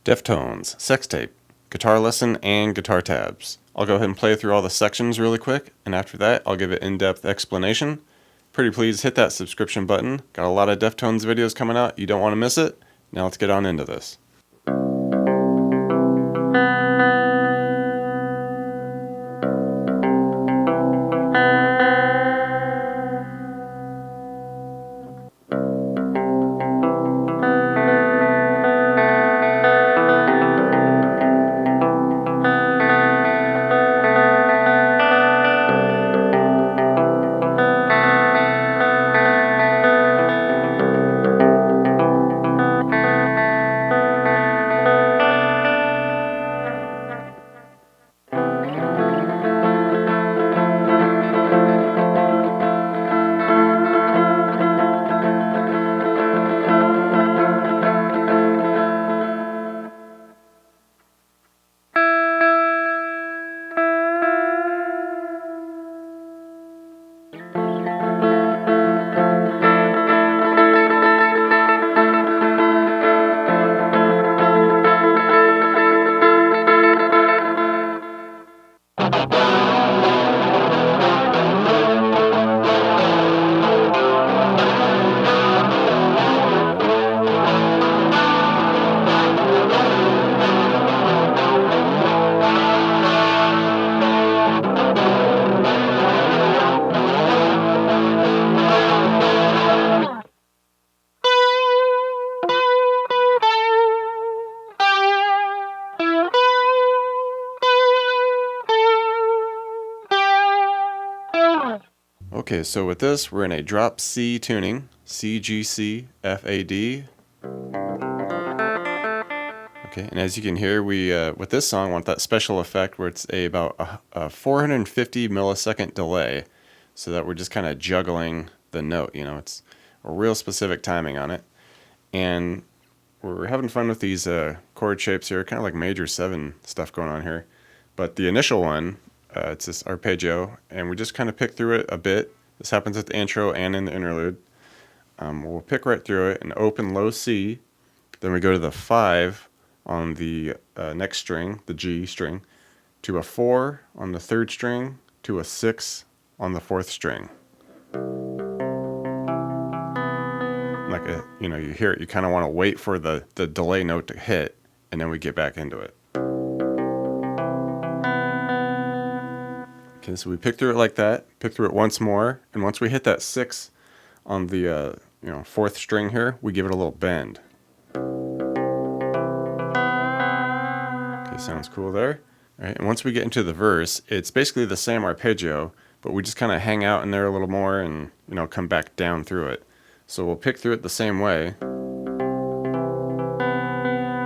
Deftones Sextape, guitar lesson and guitar tabs. I'll go ahead and play through all the sections really quick, and after that I'll give an in-depth explanation. Pretty please hit that subscription button. Got a lot of Deftones videos coming out, you don't want to miss it. Now let's get on into this. Okay, so with this, we're in a drop C tuning, C, G, C, F, A, D. Okay, and as you can hear, we with this song want that special effect where it's about a 450 millisecond delay, so that we're just kind of juggling the note. You know, it's a real specific timing on it, and we're having fun with these chord shapes here, kind of like major 7 stuff going on here. But the initial one, it's this arpeggio, and we just kind of pick through it a bit. This happens at the intro and in the interlude. We'll pick right through it and open low C. Then we go to the 5 on the next string, the G string, to a 4 on the 3rd string, to a 6 on the 4th string. Like you hear it, you kind of want to wait for the delay note to hit, and then we get back into it. Okay, so we pick through it like that, pick through it once more, and once we hit that 6 on the 4th string here, we give it a little bend. Okay, sounds cool there. All right, and once we get into the verse, it's basically the same arpeggio, but we just kind of hang out in there a little more and come back down through it. So we'll pick through it the same way.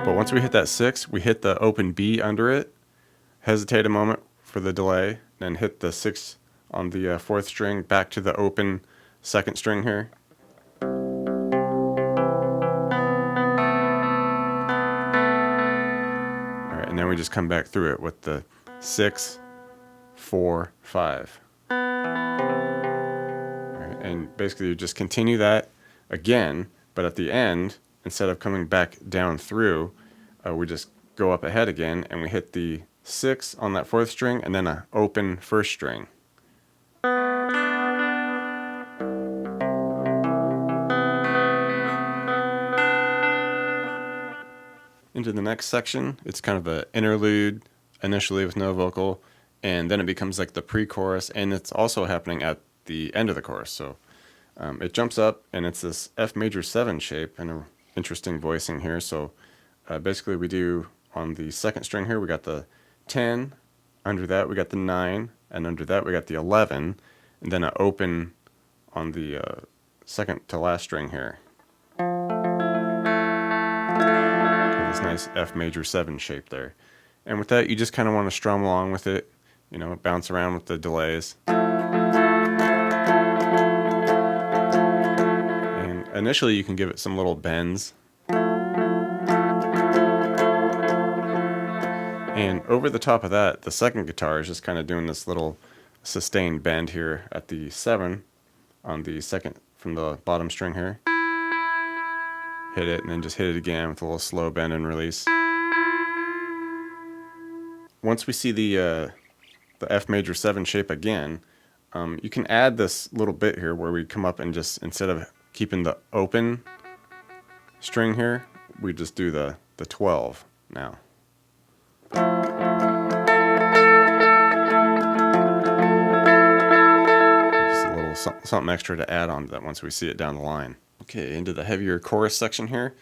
But once we hit that 6, we hit the open B under it, hesitate a moment for the delay, then hit the 6 on the 4th string back to the open 2nd string here. Alright, and then we just come back through it with the 6, 4, 5. Alright, and basically you just continue that again, but at the end, instead of coming back down through, we just go up ahead again and we hit the 6 on that 4th string and then an open 1st string. Into the next section, it's kind of an interlude initially with no vocal, and then it becomes like the pre-chorus, and it's also happening at the end of the chorus. So it jumps up and it's this F major 7 shape and an interesting voicing here. So basically we do on the 2nd string here, we got the 10, under that we got the 9, and under that we got the 11, and then an open on the 2nd to last string here. Okay, this nice F major 7 shape there. And with that, you just kind of want to strum along with it, bounce around with the delays. And initially you can give it some little bends. And over the top of that, the 2nd guitar is just kind of doing this little sustained bend here at the 7 on the 2nd from the bottom string here. Hit it and then just hit it again with a little slow bend and release. once we see the F major 7 shape again, you can add this little bit here where we come up and just, instead of keeping the open string here, we just do the 12 now. Just a little something extra to add on to that once we see it down the line. Okay, into the heavier chorus section here.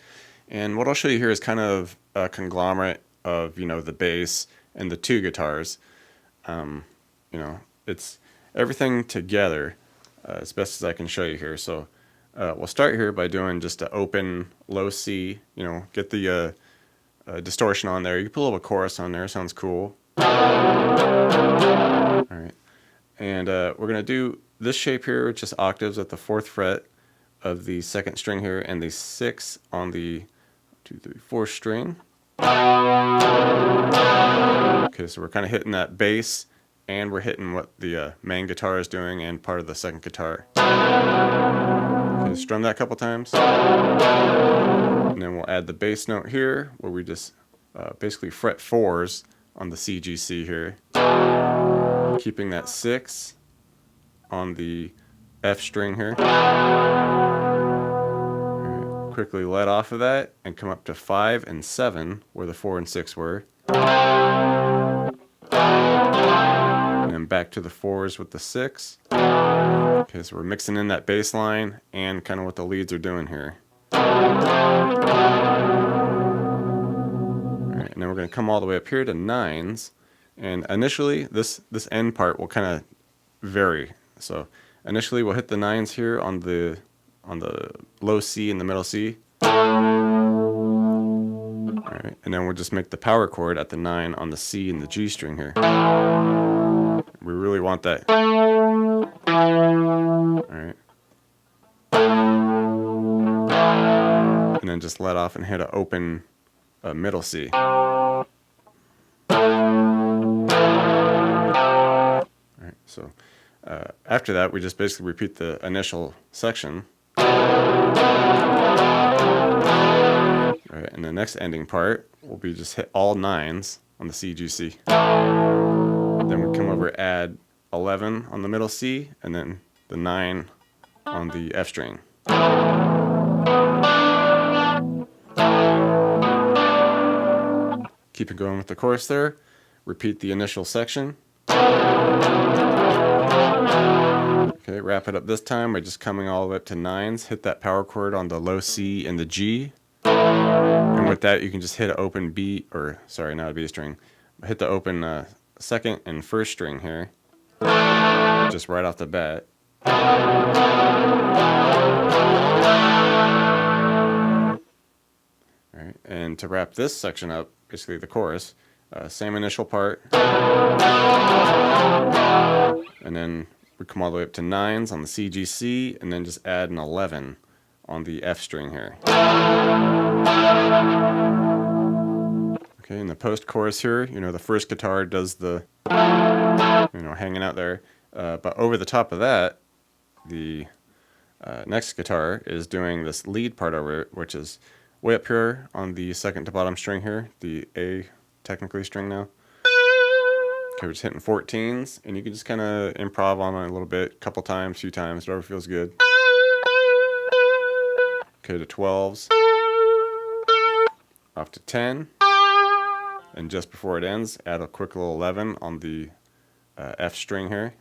And what I'll show you here is kind of a conglomerate of, you know, the bass and the 2 guitars. You know, it's everything together as best as I can show you here. So we'll start here by doing just an open low C, you know, get the distortion on there. You can put a little chorus on there, sounds cool. Alright, and we're going to do this shape here, which is octaves at the 4th fret of the 2nd string here, and the 6 on the 2, 3, 4 string. Okay, so we're kind of hitting that bass, and we're hitting what the main guitar is doing and part of the 2nd guitar. Okay, strum that a couple times. And then we'll add the bass note here, where we just basically fret 4s on the CGC here. Keeping that 6 on the F string here. Right, quickly let off of that and come up to 5 and 7, where the 4 and 6 were. And then back to the 4s with the 6. Okay, so we're mixing in that bass line and kind of what the leads are doing here. Alright, and then we're going to come all the way up here to 9s. And initially, this end part will kind of vary. So initially we'll hit the 9s here on the low C and the middle C. Alright, and then we'll just make the power chord at the 9 on the C and the G string here. We really want that. Alright. And then just let off and hit an open middle C. Alright, so after that, we just basically repeat the initial section. Alright, and the next ending part will be just hit all 9s on the CGC. Then we come over, add 11 on the middle C, and then the 9 on the F string. Keep it going with the chorus there. Repeat the initial section. Okay, wrap it up this time by just coming all the way up to 9s. Hit that power chord on the low C and the G. And with that, you can just hit an open B, or sorry, not a B string. Hit the open 2nd and 1st string here. Just right off the bat. Alright, and to wrap this section up, basically the chorus, same initial part. And then we come all the way up to 9s on the CGC, and then just add an 11 on the F string here. Okay, in the post-chorus here, you know, the 1st guitar does the, you know, hanging out there. But over the top of that, the next guitar is doing this lead part over it, which is way up here on the 2nd to bottom string here, the A technically string now. Okay, we're just hitting 14s, and you can just kind of improv on it a little bit, couple times, few times, whatever feels good. Okay, to 12s, off to 10, and just before it ends, add a quick little 11 on the F string here.